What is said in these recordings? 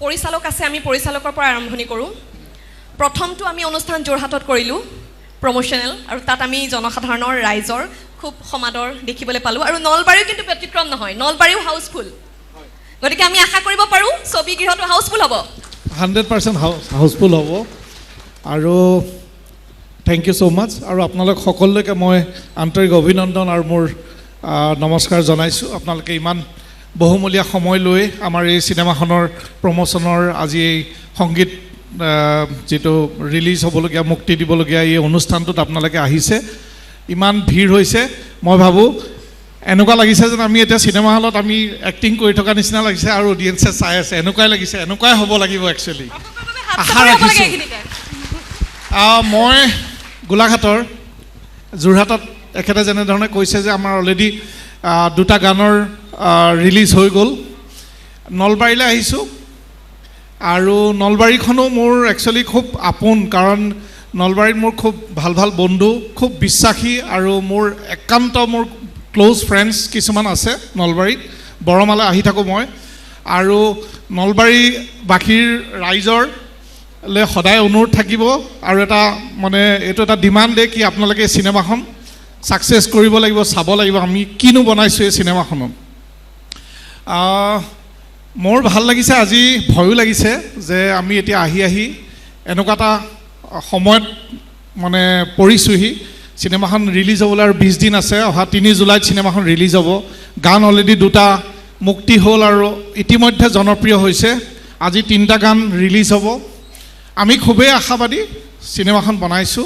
পৰিচালক আছে, আমি পৰিচালকৰ পৰা আৰম্ভণি কৰোঁ। প্ৰথমটো আমি অনুষ্ঠান যোৰহাটত কৰিলোঁ, প্ৰমোশ্যনেল, আৰু তাত আমি জনসাধাৰণৰ ৰাইজৰ খুব সমাদৰ দেখিবলৈ পালোঁ। আৰু নলবাৰীও কিন্তু ব্যতিক্ৰম নহয়, নলবাৰীও হাউচফুল। গতিকে আমি আশা কৰিব পাৰোঁ ছবিগৃহটো হাউচফুল হ'ব, 100% হাউচফুল হ'ব। আৰু থেংক ইউ ছ' মাছ। আৰু আপোনালোক সকলোলৈকে মই আন্তৰিক অভিনন্দন আৰু মোৰ নমস্কাৰ জনাইছোঁ। আপোনালোকে ইমান বহুমূলীয়া সময় লৈ আমাৰ এই চিনেমাখনৰ প্ৰমোশ্যনৰ আজি এই সংগীত যিটো ৰিলিজ হ'বলগীয়া, মুক্তি দিবলগীয়া এই অনুষ্ঠানটোত আপোনালোকে আহিছে, ইমান ভিৰ হৈছে। মই ভাবোঁ এনেকুৱা লাগিছে যেন আমি এতিয়া চিনেমা হলত আমি এক্টিং কৰি থকা নিচিনা লাগিছে আৰু অডিয়েঞ্চে চাই আছে, এনেকুৱাই লাগিছে, এনেকুৱাই হ'ব লাগিব একচুৱেলি, আশা ৰাখিছোঁ। মই গোলাঘাটৰ, যোৰহাটত এখেতে যেনেধৰণে কৈছে যে আমাৰ অলৰেডি দুটা গানৰ ৰিলিজ হৈ গ'ল। নলবাৰীলৈ আহিছোঁ আৰু নলবাৰীখনো মোৰ একচুৱেলি খুব আপোন, কাৰণ নলবাৰীত মোৰ খুব ভাল ভাল বন্ধু, খুব বিশ্বাসী আৰু মোৰ একান্ত মোৰ ক্ল'জ ফ্ৰেণ্ডছ কিছুমান আছে নলবাৰীত। বৰমালৈ আহি থাকোঁ মই, আৰু নলবাৰীবাসীৰ ৰাইজৰলৈ সদায় অনুৰোধ থাকিব আৰু এটা মানে এইটো এটা ডিমাণ্ডে কি আপোনালোকে চিনেমাখন ছাকচেছ কৰিব লাগিব, চাব লাগিব আমি কিনো বনাইছোঁ এই চিনেমাখনত। মোৰ ভাল লাগিছে, আজি ভয়ো লাগিছে যে আমি এতিয়া আহি এনেকুৱা এটা সময়ত মানে পৰিছোঁহি। চিনেমাখন ৰিলিজ হ'বলৈ আৰু 20 দিন আছে, অহা 3 জুলাইত চিনেমাখন ৰিলিজ হ'ব। গান অলৰেডি 2টা মুক্তি হ'ল আৰু ইতিমধ্যে জনপ্ৰিয় হৈছে। আজি 3টা গান ৰিলিজ হ'ব। আমি খুবেই আশাবাদী, চিনেমাখন বনাইছোঁ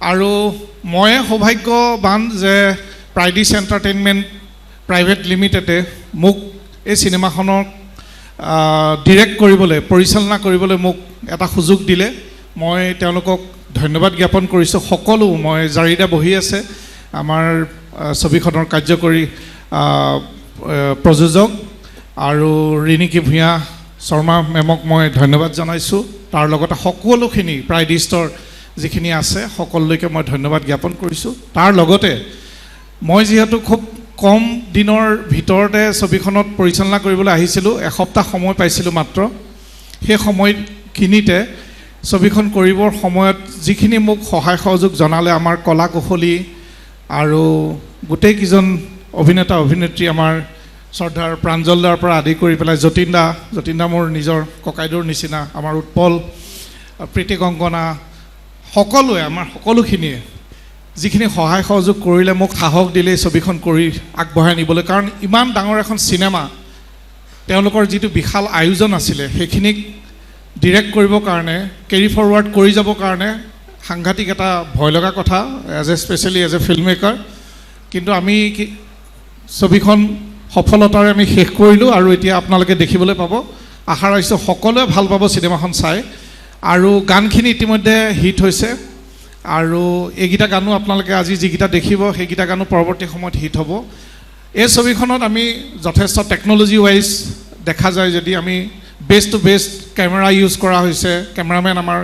আৰু মই সৌভাগ্যৱান যে প্ৰাইডিছ এণ্টাৰটেইনমেণ্ট প্ৰাইভেট লিমিটেডে মোক এই চিনেমাখনক ডিৰেক্ট কৰিবলৈ, পৰিচালনা কৰিবলৈ মোক এটা সুযোগ দিলে। মই তেওঁলোকক ধন্যবাদ জ্ঞাপন কৰিছোঁ। সকলো মই জাৰিদা বহি আছে, আমাৰ ছবিখনৰ কাৰ্যকৰী প্ৰযোজক, আৰু ৰিণিকী ভূঞা শৰ্মা মেমক মই ধন্যবাদ জনাইছোঁ। তাৰ লগতে সকলোখিনি প্ৰাইডিষ্টৰ যিখিনি আছে সকলোলৈকে মই ধন্যবাদ জ্ঞাপন কৰিছোঁ। তাৰ লগতে মই যিহেতু খুব কম দিনৰ ভিতৰতে ছবিখনত পৰিচালনা কৰিবলৈ আহিছিলোঁ, এসপ্তাহ সময় পাইছিলোঁ মাত্ৰ। সেই সময়খিনিতে ছবিখন কৰিবৰ সময়ত যিখিনি মোক সহায় সহযোগ জনালে আমাৰ কলা কুশলী আৰু গোটেইকেইজন অভিনেতা অভিনেত্ৰী, আমাৰ শ্ৰদ্ধাৰ প্ৰাঞ্জলদাৰ পৰা আদি কৰি পেলাই যতীন দা মোৰ নিজৰ ককাইদেউৰ নিচিনা, আমাৰ উৎপল, প্ৰীতি কংকনা, সকলোৱে আমাৰ সকলোখিনিয়ে যিখিনি সহায় সহযোগ কৰিলে, মোক সাহস দিলে এই ছবিখন কৰি আগবঢ়াই নিবলৈ। কাৰণ ইমান ডাঙৰ এখন চিনেমা, তেওঁলোকৰ যিটো বিশাল আয়োজন আছিলে সেইখিনিক ডিৰেক্ট কৰিবৰ কাৰণে, কেৰি ফৰৱাৰ্ড কৰি যাবৰ কাৰণে সাংঘাতিক এটা ভয় লগা কথা, specially as a film maker. কিন্তু আমি ছবিখন সফলতাৰে আমি শেষ কৰিলোঁ আৰু এতিয়া আপোনালোকে দেখিবলৈ পাব। আশা ৰাখিছোঁ সকলোৱে ভাল পাব চিনেমাখন চাই। আৰু গানখিনি ইতিমধ্যে হিট হৈছে আৰু এইকেইটা গানো আপোনালোকে আজি যিকেইটা দেখিব সেইকেইটা গানো পৰৱৰ্তী সময়ত হিট হ'ব। এই ছবিখনত আমি যথেষ্ট টেকন'লজি ৱাইজ দেখা যায়, যদি আমি best two best camera use কৰা হৈছে। কেমেৰামেন আমাৰ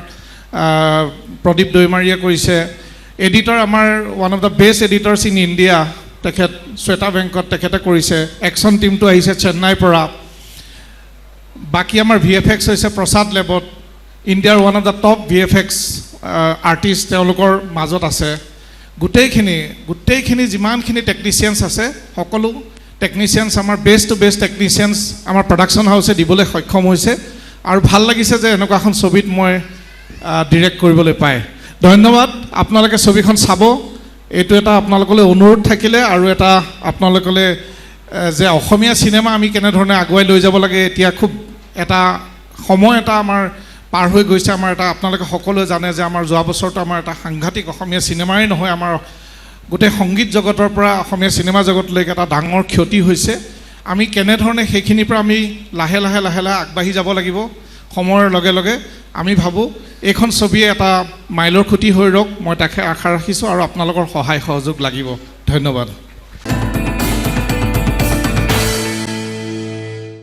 প্ৰদীপ দৈমাৰীয়ে কৰিছে। এডিটৰ আমাৰ one of the best editors in India, তেখেত শ্বেতা ভেংকট, তেখেতে কৰিছে। একশ্যন টিমটো আহিছে চেন্নাইৰ পৰা। বাকী আমাৰ VFX হৈছে প্ৰসাদ লেবত, ইণ্ডিয়াৰ one of the top VFX artist তেওঁলোকৰ মাজত আছে। গোটেইখিনি যিমানখিনি টেকনিচিয়ানছ আছে, সকলো টেকনিচিয়ানছ আমাৰ বেষ্ট টু বেষ্ট টেকনিচিয়ানছ আমাৰ প্ৰডাকশ্যন হাউচে দিবলৈ সক্ষম হৈছে। আৰু ভাল লাগিছে যে এনেকুৱা এখন ছবিত মই ডিৰেক্ট কৰিবলৈ পাই। ধন্যবাদ। আপোনালোকে ছবিখন চাব, এইটো এটা আপোনালোকলৈ অনুৰোধ থাকিলে, আৰু এটা আপোনালোকলৈ যে অসমীয়া চিনেমা আমি কেনেধৰণে আগুৱাই লৈ যাব লাগে, এতিয়া খুব এটা সময় এটা আমাৰ পাৰ হৈ গৈছে। আমাৰ এটা আপোনালোকে সকলোৱে জানে যে আমাৰ যোৱা বছৰটো আমাৰ এটা সাংঘাতিক, অসমীয়া চিনেমাই নহয় আমাৰ গোটেই সংগীত জগতৰ পৰা অসমীয়া চিনেমা জগতলৈকে এটা ডাঙৰ ক্ষতি হৈছে। আমি কেনেধৰণে সেইখিনিৰ পৰা আমি লাহে লাহে আগবাঢ়ি যাব লাগিব সময়ৰ লগে লগে। আমি ভাবোঁ এইখন ছবিয়ে এটা মাইলৰ খুঁটি হৈ ৰওক, মই তাকে আশা ৰাখিছোঁ, আৰু আপোনালোকৰ সহায় সহযোগ লাগিব। ধন্যবাদ।